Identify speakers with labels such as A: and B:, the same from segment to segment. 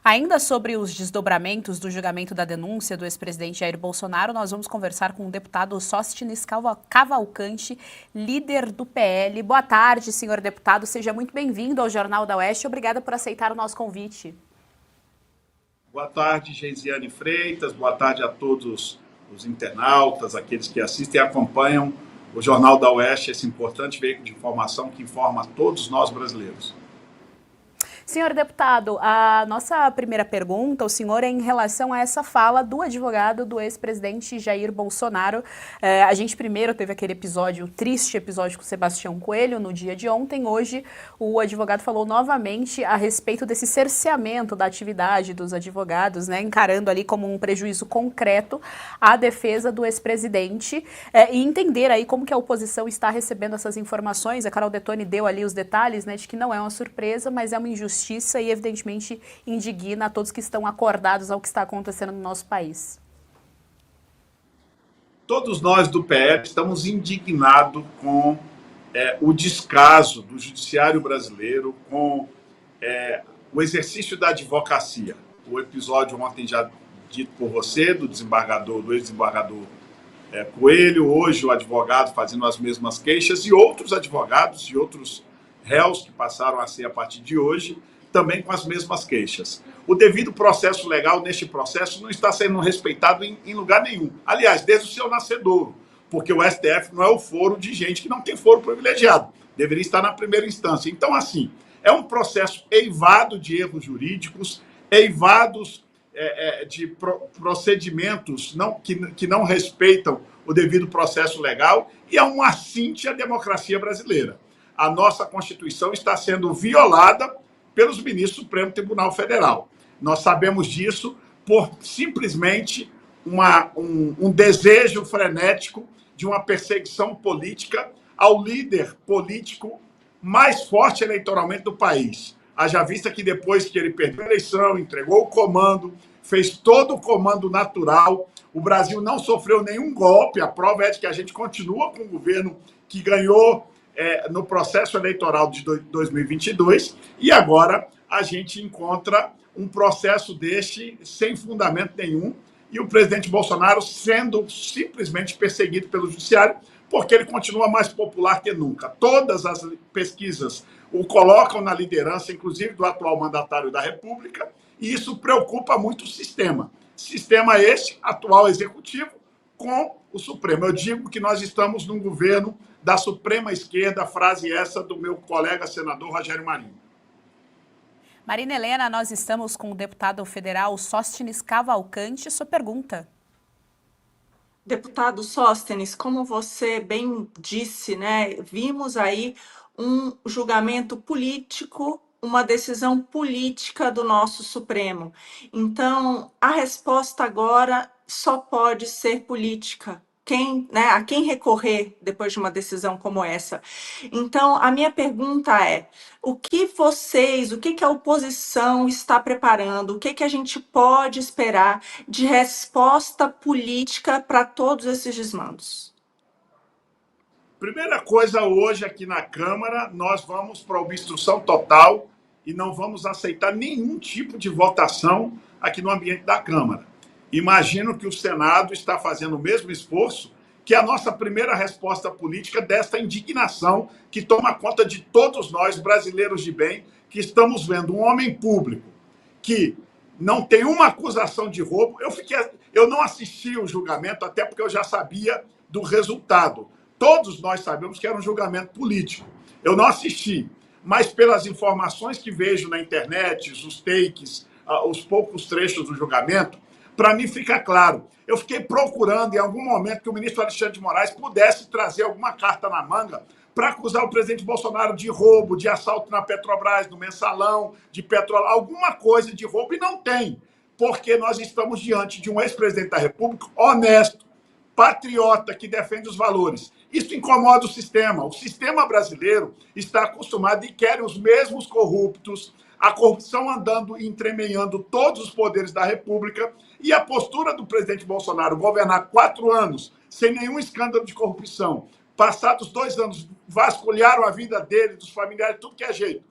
A: Ainda sobre os desdobramentos do julgamento da denúncia do ex-presidente Jair Bolsonaro, nós vamos conversar com o deputado Sóstenes Cavalcante, líder do PL. Boa tarde, senhor deputado. Seja muito bem-vindo ao Jornal da Oeste. Obrigada por aceitar o nosso convite.
B: Boa tarde, Geisiane Freitas. Boa tarde a todos os internautas, aqueles que assistem e acompanham o Jornal da Oeste, esse importante veículo de informação que informa a todos nós brasileiros.
A: Senhor deputado, a nossa primeira pergunta, o senhor, é em relação a essa fala do advogado do ex-presidente Jair Bolsonaro. A gente primeiro teve aquele episódio, triste episódio com o Sebastião Coelho no dia de ontem. Hoje o advogado falou novamente a respeito desse cerceamento da atividade dos advogados, né, encarando ali como um prejuízo concreto à defesa do ex-presidente e entender aí como que a oposição está recebendo essas informações. A Carol Detoni deu ali os detalhes, né, de que não é uma surpresa, mas é uma injustiça e, evidentemente, indigna a todos que estão acordados ao que está acontecendo no nosso país.
B: Todos nós do PL estamos indignados com o descaso do judiciário brasileiro, com o exercício da advocacia. O episódio ontem já dito por você, do ex-desembargador Coelho, hoje o advogado fazendo as mesmas queixas e outros advogados e outros réus que passaram a ser a partir de hoje, também com as mesmas queixas. O devido processo legal neste processo não está sendo respeitado em lugar nenhum. Aliás, desde o seu nascedouro, porque o STF não é o foro de gente que não tem foro privilegiado. Deveria estar na primeira instância. Então, assim, é um processo eivado de erros jurídicos, eivados de procedimentos que não respeitam o devido processo legal e é um assinte à democracia brasileira. A nossa Constituição está sendo violada pelos ministros do Supremo Tribunal Federal. Nós sabemos disso por simplesmente um desejo frenético de uma perseguição política ao líder político mais forte eleitoralmente do país. Haja vista que depois que ele perdeu a eleição, entregou o comando, fez todo o comando natural, o Brasil não sofreu nenhum golpe, a prova é de que a gente continua com um governo que ganhou no processo eleitoral de 2022 e agora a gente encontra um processo deste sem fundamento nenhum e o presidente Bolsonaro sendo simplesmente perseguido pelo judiciário porque ele continua mais popular que nunca. Todas as pesquisas o colocam na liderança, inclusive do atual mandatário da República, e isso preocupa muito o sistema. Sistema este, atual executivo, com o Supremo. Eu digo que nós estamos num governo da suprema esquerda, frase essa do meu colega senador Rogério Marinho.
A: Marina Helena, nós estamos com o deputado federal Sóstenes Cavalcante. Sua pergunta.
C: Deputado Sóstenes, como você bem disse, né, vimos aí um julgamento político, uma decisão política do nosso Supremo. Então, a resposta agora só pode ser política. A quem recorrer depois de uma decisão como essa? Então, a minha pergunta é: o que a oposição está preparando? O que a gente pode esperar de resposta política para todos esses desmandos?
B: Primeira coisa, hoje aqui na Câmara, nós vamos para obstrução total e não vamos aceitar nenhum tipo de votação aqui no ambiente da Câmara. Imagino que o Senado está fazendo o mesmo esforço, que é a nossa primeira resposta política desta indignação que toma conta de todos nós, brasileiros de bem, que estamos vendo um homem público que não tem uma acusação de roubo. Eu não assisti o julgamento, até porque eu já sabia do resultado. Todos nós sabemos que era um julgamento político. Eu não assisti, mas pelas informações que vejo na internet, os takes, os poucos trechos do julgamento, para mim fica claro. Eu fiquei procurando em algum momento que o ministro Alexandre de Moraes pudesse trazer alguma carta na manga para acusar o presidente Bolsonaro de roubo, de assalto na Petrobras, no mensalão, de petróleo, alguma coisa de roubo, e não tem, porque nós estamos diante de um ex-presidente da República honesto, patriota, que defende os valores. Isso incomoda o sistema. O sistema brasileiro está acostumado e quer os mesmos corruptos, a corrupção andando e entremeando todos os poderes da República, e a postura do presidente Bolsonaro governar 4 anos sem nenhum escândalo de corrupção, passados 2 anos, vasculharam a vida dele, dos familiares, tudo que é jeito.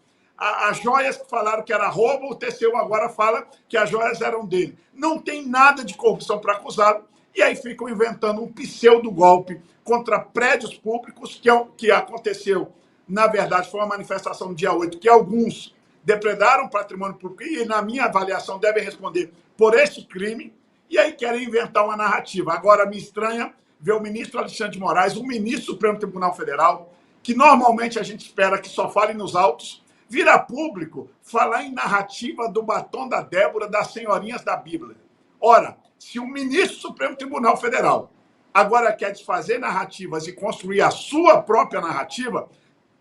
B: As joias que falaram que era roubo, o TCU agora fala que as joias eram dele. Não tem nada de corrupção para acusá-lo, e aí ficam inventando um pseudo-golpe contra prédios públicos, que aconteceu, na verdade, foi uma manifestação no dia 8, que alguns depredaram patrimônio público e, na minha avaliação, devem responder por este crime, e aí querem inventar uma narrativa. Agora, me estranha ver o ministro Alexandre de Moraes, o ministro do Supremo Tribunal Federal, que normalmente a gente espera que só fale nos autos, vira público falar em narrativa do batom da Débora, das senhorinhas da Bíblia. Ora, se o ministro do Supremo Tribunal Federal agora quer desfazer narrativas e construir a sua própria narrativa,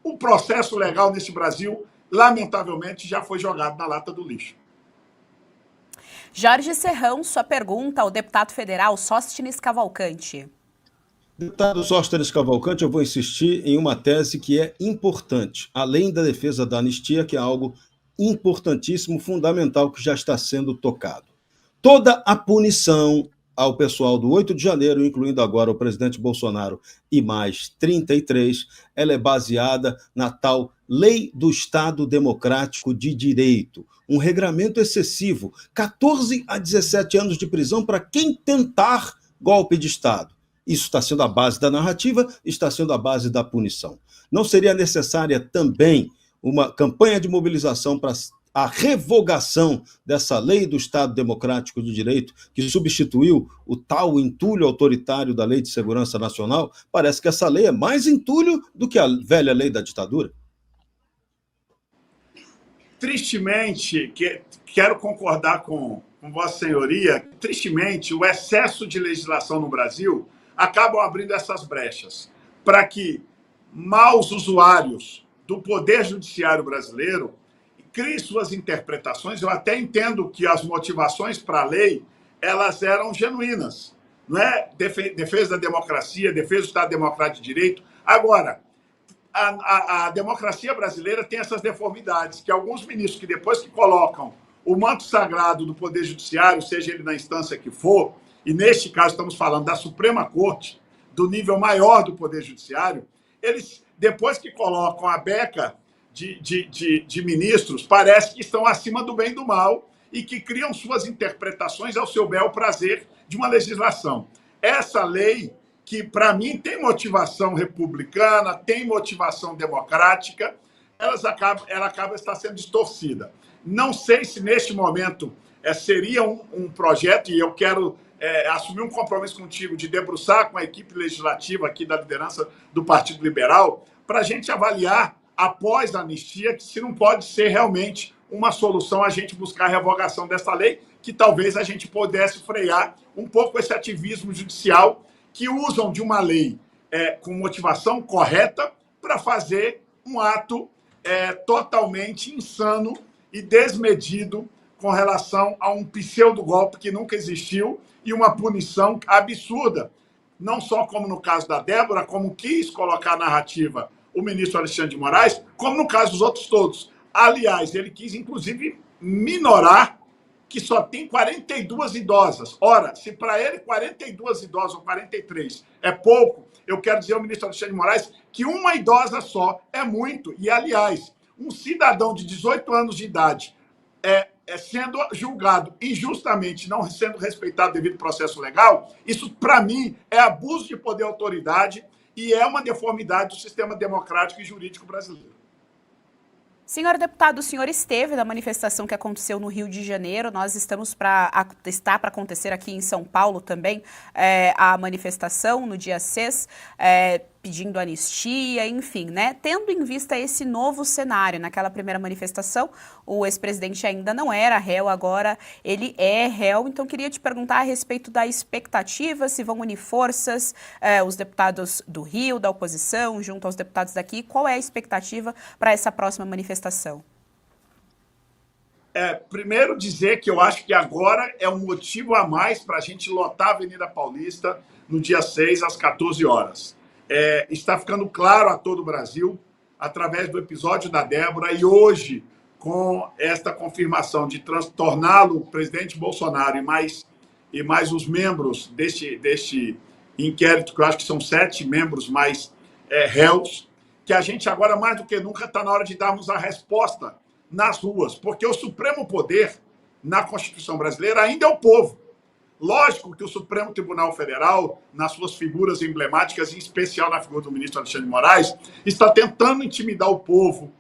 B: o processo legal nesse Brasil, lamentavelmente, já foi jogado na lata do lixo.
A: Jorge Serrão, sua pergunta ao deputado federal Sóstenes Cavalcante.
D: Deputado Sóstenes Cavalcante, eu vou insistir em uma tese que é importante, além da defesa da anistia, que é algo importantíssimo, fundamental, que já está sendo tocado. Toda a punição ao pessoal do 8 de janeiro, incluindo agora o presidente Bolsonaro e mais 33, ela é baseada na tal Lei do Estado Democrático de Direito, um regramento excessivo, 14 a 17 anos de prisão para quem tentar golpe de Estado. Isso está sendo a base da narrativa, está sendo a base da punição. Não seria necessária também uma campanha de mobilização para a revogação dessa lei do Estado Democrático de Direito, que substituiu o tal entulho autoritário da Lei de Segurança Nacional? Parece que essa lei é mais entulho do que a velha lei da ditadura.
B: Tristemente, quero concordar com Vossa Senhoria, tristemente, o excesso de legislação no Brasil acabam abrindo essas brechas para que maus usuários do Poder Judiciário brasileiro criem suas interpretações. Eu até entendo que as motivações para a lei elas eram genuínas, não é? Defesa da democracia, defesa do Estado Democrático de Direito. Agora, a democracia brasileira tem essas deformidades, que alguns ministros que depois que colocam o manto sagrado do Poder Judiciário, seja ele na instância que for, e neste caso estamos falando da Suprema Corte, do nível maior do Poder Judiciário, eles, depois que colocam a beca de ministros, parece que estão acima do bem e do mal e que criam suas interpretações ao seu bel prazer de uma legislação. Essa lei, que para mim tem motivação republicana, tem motivação democrática, ela acaba estar sendo distorcida. Não sei se neste momento seria um projeto, e eu quero assumir um compromisso contigo de debruçar com a equipe legislativa aqui da liderança do Partido Liberal, para a gente avaliar, após a anistia, que se não pode ser realmente uma solução a gente buscar a revogação dessa lei, que talvez a gente pudesse frear um pouco esse ativismo judicial que usam de uma lei com motivação correta para fazer um ato totalmente insano e desmedido com relação a um pseudo-golpe que nunca existiu e uma punição absurda, não só como no caso da Débora, como quis colocar a narrativa o ministro Alexandre de Moraes, como no caso dos outros todos. Aliás, ele quis, inclusive, minorar que só tem 42 idosas. Ora, se para ele 42 idosas ou 43 é pouco, eu quero dizer ao ministro Alexandre de Moraes que uma idosa só é muito. E, aliás, um cidadão de 18 anos de idade sendo julgado injustamente, não sendo respeitado devido ao processo legal, isso, para mim, é abuso de poder e autoridade e é uma deformidade do sistema democrático e jurídico brasileiro.
A: Senhor deputado, o senhor esteve na manifestação que aconteceu no Rio de Janeiro. Nós está para acontecer aqui em São Paulo também a manifestação no dia 6, pedindo anistia, enfim, né? Tendo em vista esse novo cenário, naquela primeira manifestação, o ex-presidente ainda não era réu, agora ele é réu. Então, queria te perguntar a respeito da expectativa, se vão unir forças, os deputados do Rio, da oposição, junto aos deputados daqui. Qual é a expectativa para essa próxima manifestação?
B: Primeiro dizer que eu acho que agora é um motivo a mais para a gente lotar a Avenida Paulista no dia 6, às 14 horas. Está ficando claro a todo o Brasil, através do episódio da Débora, e hoje, com esta confirmação de torná-lo o presidente Bolsonaro e mais os membros deste inquérito, que eu acho que são 7 membros mais réus, que a gente agora, mais do que nunca, está na hora de darmos a resposta nas ruas, porque o supremo poder na Constituição brasileira ainda é o povo. Lógico que o Supremo Tribunal Federal, nas suas figuras emblemáticas, em especial na figura do ministro Alexandre de Moraes, está tentando intimidar o povo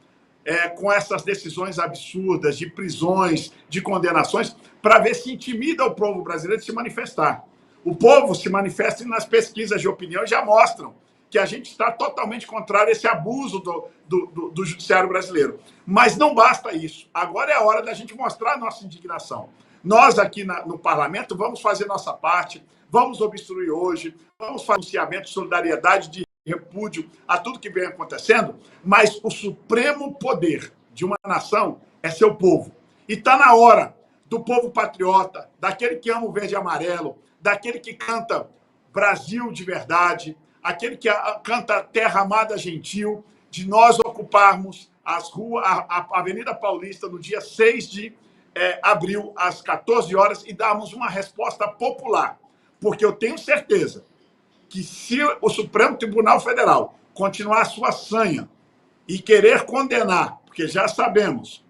B: com essas decisões absurdas de prisões, de condenações, para ver se intimida o povo brasileiro de se manifestar. O povo se manifesta e nas pesquisas de opinião já mostram que a gente está totalmente contrário a esse abuso do judiciário brasileiro. Mas não basta isso. Agora é a hora da gente mostrar a nossa indignação. Nós aqui no parlamento vamos fazer nossa parte, vamos obstruir hoje, vamos fazer anunciamento de solidariedade, de repúdio a tudo que vem acontecendo, mas o supremo poder de uma nação é seu povo. E está na hora do povo patriota, daquele que ama o verde e amarelo, daquele que canta Brasil de verdade, aquele que canta Terra Amada Gentil, de nós ocuparmos as ruas, a Avenida Paulista no dia 6 de abril, às 14 horas, e darmos uma resposta popular. Porque eu tenho certeza que se o Supremo Tribunal Federal continuar a sua sanha e querer condenar, porque já sabemos,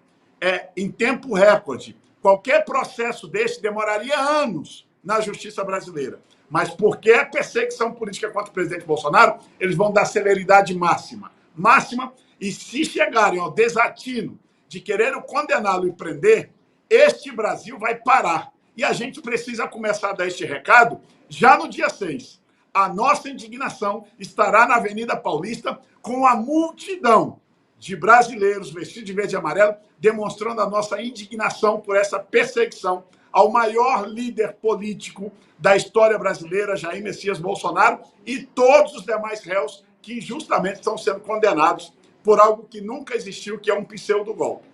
B: em tempo recorde, qualquer processo desse demoraria anos na justiça brasileira. Mas porque é perseguição política contra o presidente Bolsonaro, eles vão dar celeridade máxima. E se chegarem ao desatino de querer condená-lo e prender, este Brasil vai parar. E a gente precisa começar a dar este recado já no dia 6. A nossa indignação estará na Avenida Paulista com a multidão de brasileiros vestidos de verde e amarelo, demonstrando a nossa indignação por essa perseguição ao maior líder político da história brasileira, Jair Messias Bolsonaro, e todos os demais réus que injustamente estão sendo condenados por algo que nunca existiu, que é um pseudo-golpe.